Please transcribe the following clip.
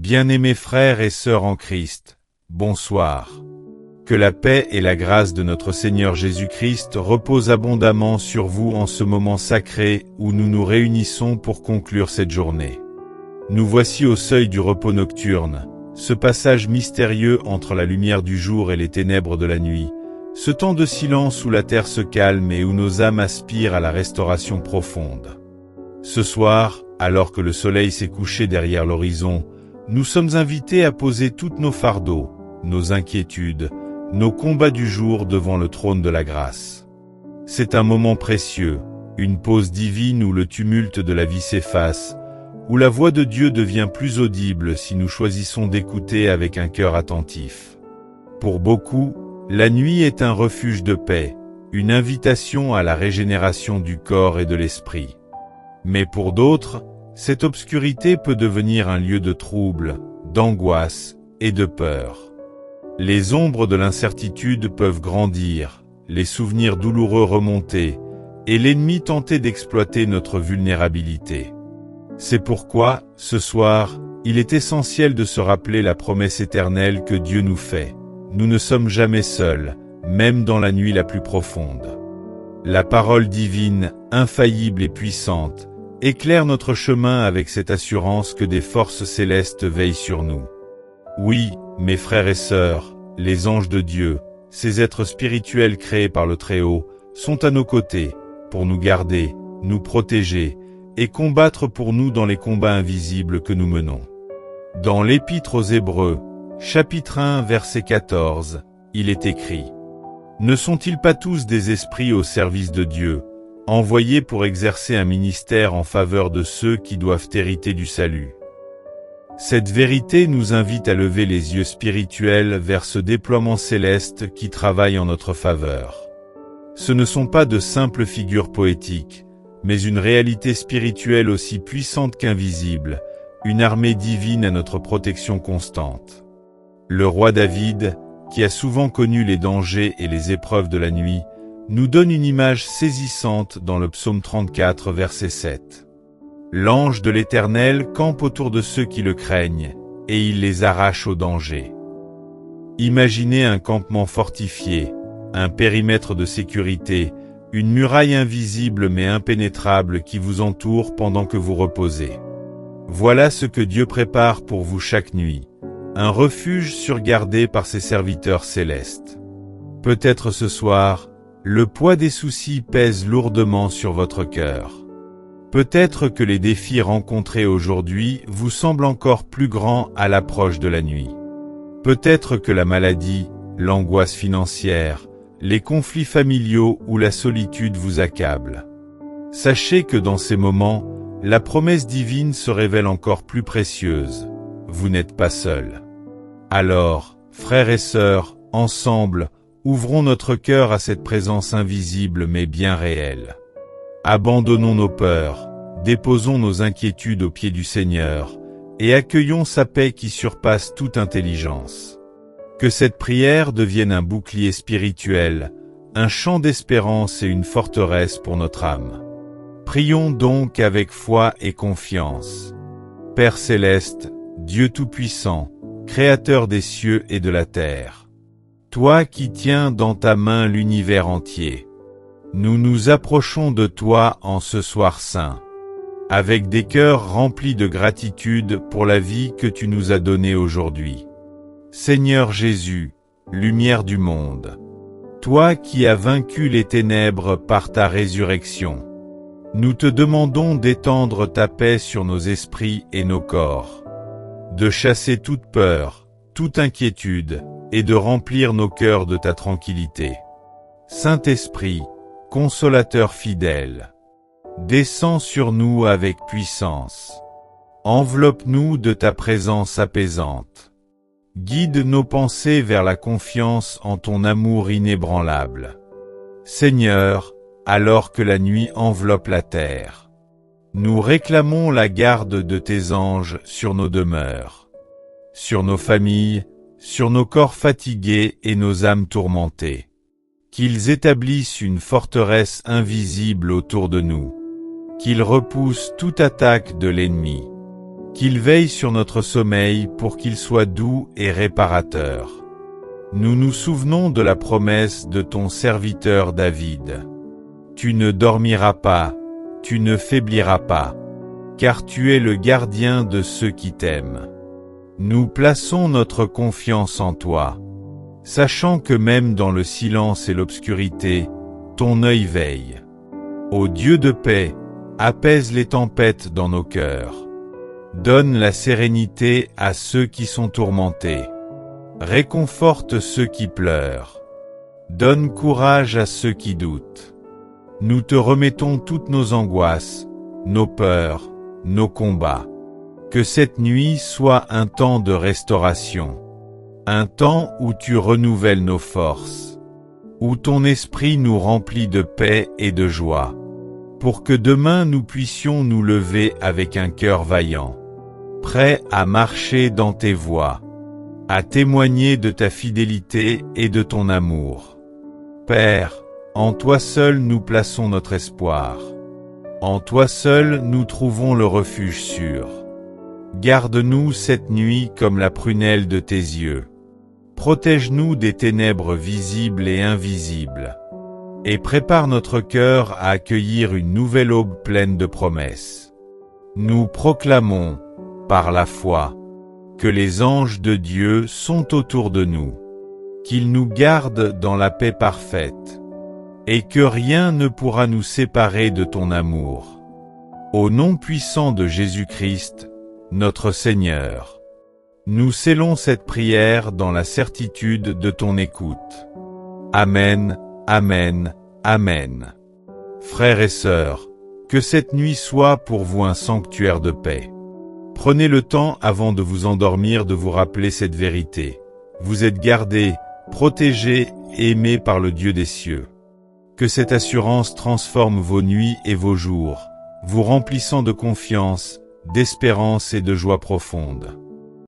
Bien-aimés frères et sœurs en Christ, bonsoir. Que la paix et la grâce de notre Seigneur Jésus-Christ reposent abondamment sur vous en ce moment sacré où nous nous réunissons pour conclure cette journée. Nous voici au seuil du repos nocturne, ce passage mystérieux entre la lumière du jour et les ténèbres de la nuit, ce temps de silence où la terre se calme et où nos âmes aspirent à la restauration profonde. Ce soir, alors que le soleil s'est couché derrière l'horizon, nous sommes invités à poser toutes nos fardeaux, nos inquiétudes, nos combats du jour devant le trône de la grâce. C'est un moment précieux, une pause divine où le tumulte de la vie s'efface, où la voix de Dieu devient plus audible si nous choisissons d'écouter avec un cœur attentif. Pour beaucoup, la nuit est un refuge de paix, une invitation à la régénération du corps et de l'esprit. Mais pour d'autres, cette obscurité peut devenir un lieu de trouble, d'angoisse et de peur. Les ombres de l'incertitude peuvent grandir, les souvenirs douloureux remonter, et l'ennemi tenter d'exploiter notre vulnérabilité. C'est pourquoi, ce soir, il est essentiel de se rappeler la promesse éternelle que Dieu nous fait. Nous ne sommes jamais seuls, même dans la nuit la plus profonde. La parole divine, infaillible et puissante, éclaire notre chemin avec cette assurance que des forces célestes veillent sur nous. Oui, mes frères et sœurs, les anges de Dieu, ces êtres spirituels créés par le Très-Haut, sont à nos côtés, pour nous garder, nous protéger, et combattre pour nous dans les combats invisibles que nous menons. Dans l'Épître aux Hébreux, chapitre 1, verset 14, il est écrit « Ne sont-ils pas tous des esprits au service de Dieu, envoyés pour exercer un ministère en faveur de ceux qui doivent hériter du salut ?» Cette vérité nous invite à lever les yeux spirituels vers ce déploiement céleste qui travaille en notre faveur. Ce ne sont pas de simples figures poétiques, mais une réalité spirituelle aussi puissante qu'invisible, une armée divine à notre protection constante. Le roi David, qui a souvent connu les dangers et les épreuves de la nuit, nous donne une image saisissante dans le psaume 34, verset 7. L'ange de l'Éternel campe autour de ceux qui le craignent, et il les arrache au danger. Imaginez un campement fortifié, un périmètre de sécurité, une muraille invisible mais impénétrable qui vous entoure pendant que vous reposez. Voilà ce que Dieu prépare pour vous chaque nuit, un refuge surgardé par ses serviteurs célestes. Peut-être ce soir, le poids des soucis pèse lourdement sur votre cœur. Peut-être que les défis rencontrés aujourd'hui vous semblent encore plus grands à l'approche de la nuit. Peut-être que la maladie, l'angoisse financière, les conflits familiaux ou la solitude vous accablent. Sachez que dans ces moments, la promesse divine se révèle encore plus précieuse. Vous n'êtes pas seuls. Alors, frères et sœurs, ensemble, ouvrons notre cœur à cette présence invisible mais bien réelle. Abandonnons nos peurs, déposons nos inquiétudes aux pieds du Seigneur, et accueillons sa paix qui surpasse toute intelligence. Que cette prière devienne un bouclier spirituel, un champ d'espérance et une forteresse pour notre âme. Prions donc avec foi et confiance. Père céleste, Dieu tout-puissant, Créateur des cieux et de la terre, toi qui tiens dans ta main l'univers entier, nous nous approchons de toi en ce soir saint, avec des cœurs remplis de gratitude pour la vie que tu nous as donnée aujourd'hui. Seigneur Jésus, lumière du monde, toi qui as vaincu les ténèbres par ta résurrection, nous te demandons d'étendre ta paix sur nos esprits et nos corps, de chasser toute peur, toute inquiétude, et de remplir nos cœurs de ta tranquillité. Saint-Esprit, consolateur fidèle, descends sur nous avec puissance. Enveloppe-nous de ta présence apaisante. Guide nos pensées vers la confiance en ton amour inébranlable. Seigneur, alors que la nuit enveloppe la terre, nous réclamons la garde de tes anges sur nos demeures, sur nos familles, sur nos corps fatigués et nos âmes tourmentées. Qu'ils établissent une forteresse invisible autour de nous, qu'ils repoussent toute attaque de l'ennemi. qu'il veille sur notre sommeil pour qu'il soit doux et réparateur. Nous nous souvenons de la promesse de ton serviteur David. Tu ne dormiras pas, tu ne faibliras pas, car tu es le gardien de ceux qui t'aiment. Nous plaçons notre confiance en toi, sachant que même dans le silence et l'obscurité, ton œil veille. Ô Dieu de paix, apaise les tempêtes dans nos cœurs. Donne la sérénité à ceux qui sont tourmentés. Réconforte ceux qui pleurent. Donne courage à ceux qui doutent. Nous te remettons toutes nos angoisses, nos peurs, nos combats. Que cette nuit soit un temps de restauration. Un temps où tu renouvelles nos forces. Où ton esprit nous remplit de paix et de joie. Pour que demain nous puissions nous lever avec un cœur vaillant. Prêt à marcher dans tes voies, à témoigner de ta fidélité et de ton amour. Père, en toi seul nous plaçons notre espoir. En toi seul nous trouvons le refuge sûr. Garde-nous cette nuit comme la prunelle de tes yeux. Protège-nous des ténèbres visibles et invisibles. Et prépare notre cœur à accueillir une nouvelle aube pleine de promesses. Nous proclamons, par la foi, que les anges de Dieu sont autour de nous, qu'ils nous gardent dans la paix parfaite, et que rien ne pourra nous séparer de ton amour. Au nom puissant de Jésus-Christ, notre Seigneur, nous scellons cette prière dans la certitude de ton écoute. Amen, Amen, Amen. Frères et sœurs, que cette nuit soit pour vous un sanctuaire de paix. Prenez le temps avant de vous endormir de vous rappeler cette vérité. Vous êtes gardés, protégés et aimés par le Dieu des cieux. Que cette assurance transforme vos nuits et vos jours, vous remplissant de confiance, d'espérance et de joie profonde.